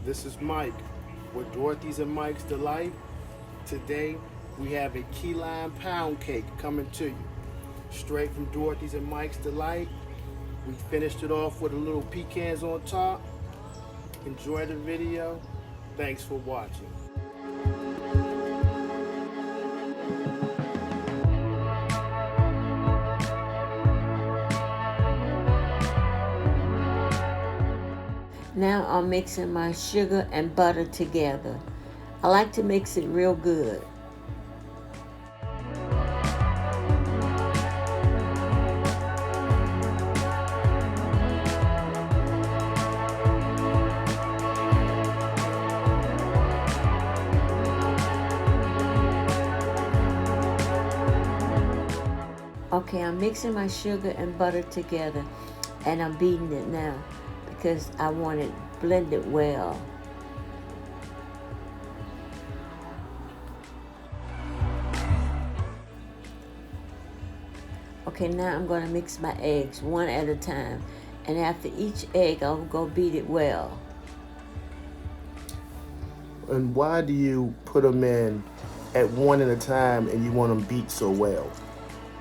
This is Mike with Dorothy's and Mike's Delight. Today we have a key lime pound cake coming to you straight from Dorothy's and Mike's Delight. We finished it off with a little pecans on top. Enjoy the video. Thanks for watching. Now I'm mixing my sugar and butter together. I like to mix it real good. Okay, I'm mixing my sugar and butter together and I'm beating it now because I want it blended well. Okay, now I'm going to mix my eggs one at a time, and after each egg I'll go beat it well. And why do you put them in at one at a time and you want them beat so well?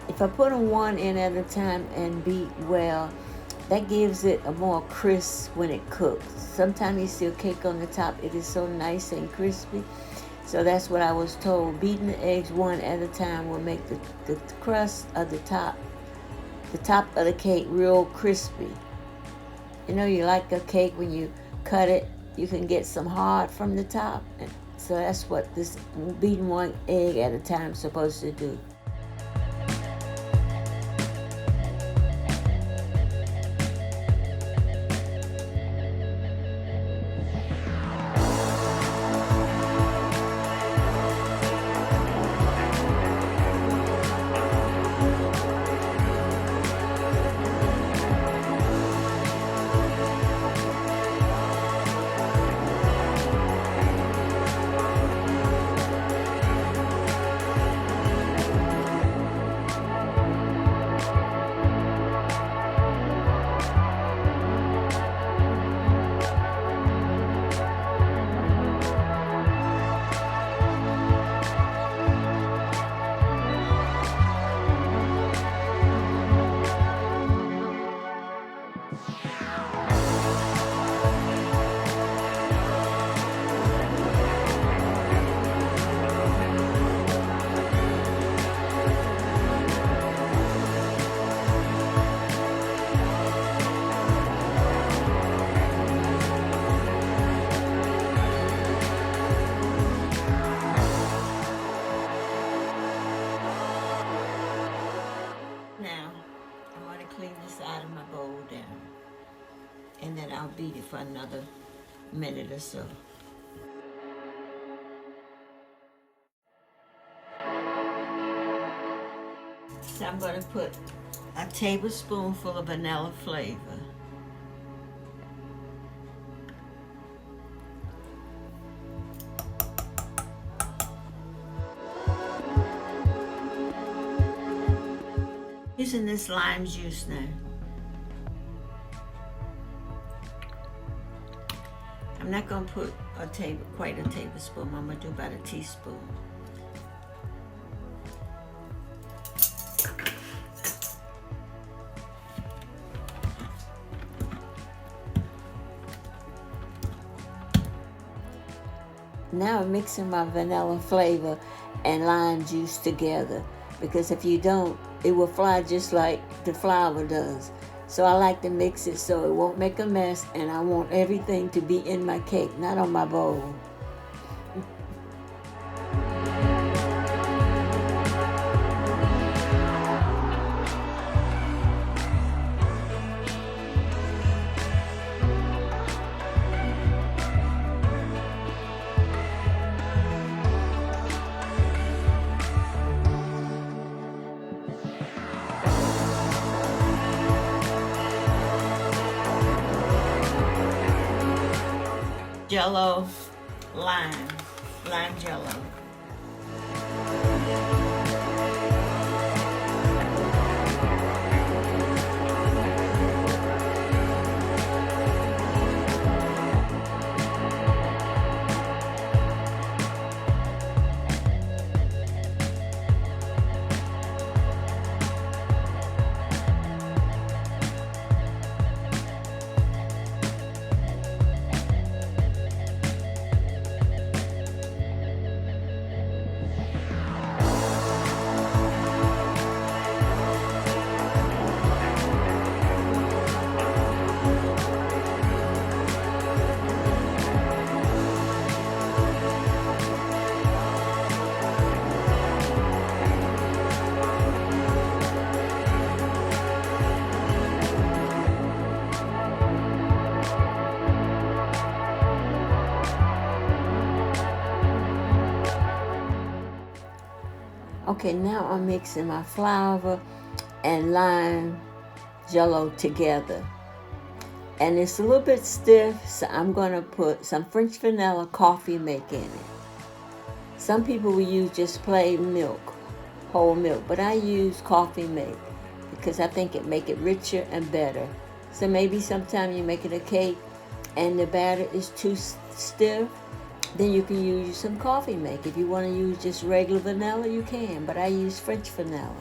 If I put them one in at a time and beat well, that gives it a more crisp when it cooks. Sometimes you see a cake on the top, it is so nice and crispy. So that's what I was told. Beating the eggs one at a time will make the crust of the top of the cake real crispy. You know, you like a cake when you cut it, you can get some hard from the top. And so that's what this beating one egg at a time is supposed to do. Now, I'm going to clean the side of my bowl down, and then I'll beat it for another minute or so. So I'm going to put a tablespoonful of vanilla flavor. Using this lime juice now. I'm not going to put quite a tablespoon. I'm going to do about a teaspoon. Now I'm mixing my vanilla flavor and lime juice together, because if you don't, it will fly just like the flour does. So I like to mix it so it won't make a mess, and I want everything to be in my cake, not on my bowl. Jello, lime jello. Okay, now I'm mixing my flour and lime jello together. And it's a little bit stiff, so I'm going to put some French vanilla coffee make in it. Some people will use just plain milk, whole milk, but I use coffee make because I think it make it richer and better. So maybe sometime you're making a cake and the batter is too stiff, then you can use some coffee make. If you want to use just regular vanilla, you can, but I use French vanilla.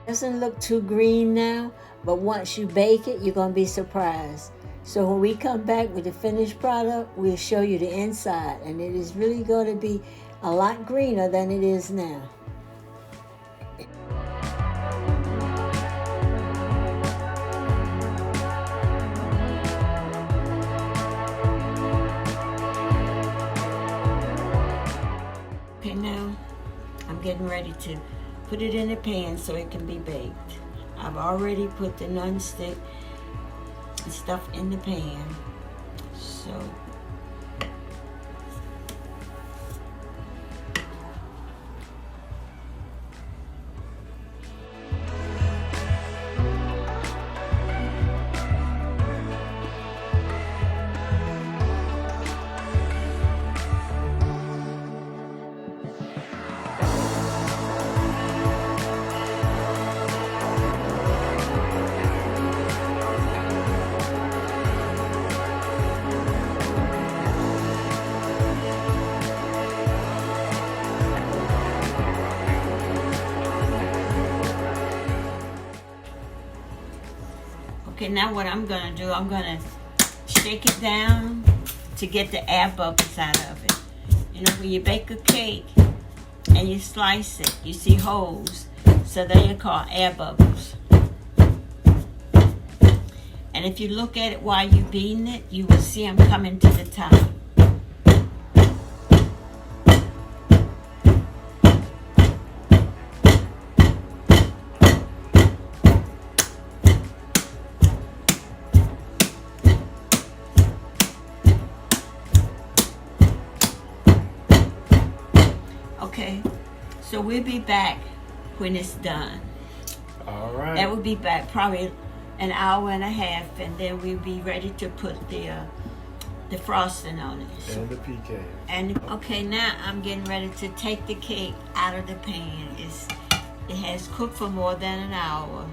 Doesn't look too green now, but once you bake it, you're going to be surprised. So when we come back with the finished product, we'll show you the inside, and it is really going to be a lot greener than it is now. Okay, now I'm getting ready to put it in the pan so it can be baked. I've already put the non-stick stuff in the pan. So okay, now what I'm gonna do, I'm gonna shake it down to get the air bubbles out of it. You know, when you bake a cake and you slice it, you see holes. So they are called air bubbles. And if you look at it while you're beating it, you will see them coming to the top. Okay, so we'll be back when it's done. All right. That will be back probably an hour and a half, and then we'll be ready to put the frosting on it. And the pecan. And okay, now I'm getting ready to take the cake out of the pan. It has cooked for more than an hour,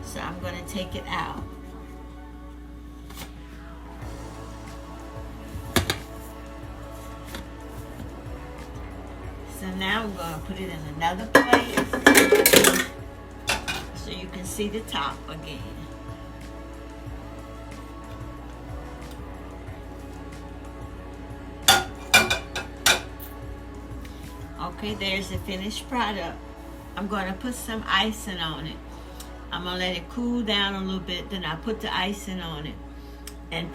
so I'm going to take it out. So now I'm going to put it in another plate so you can see the top again. Okay, there's the finished product. I'm going to put some icing on it. I'm going to let it cool down a little bit, then I'll put the icing on it. And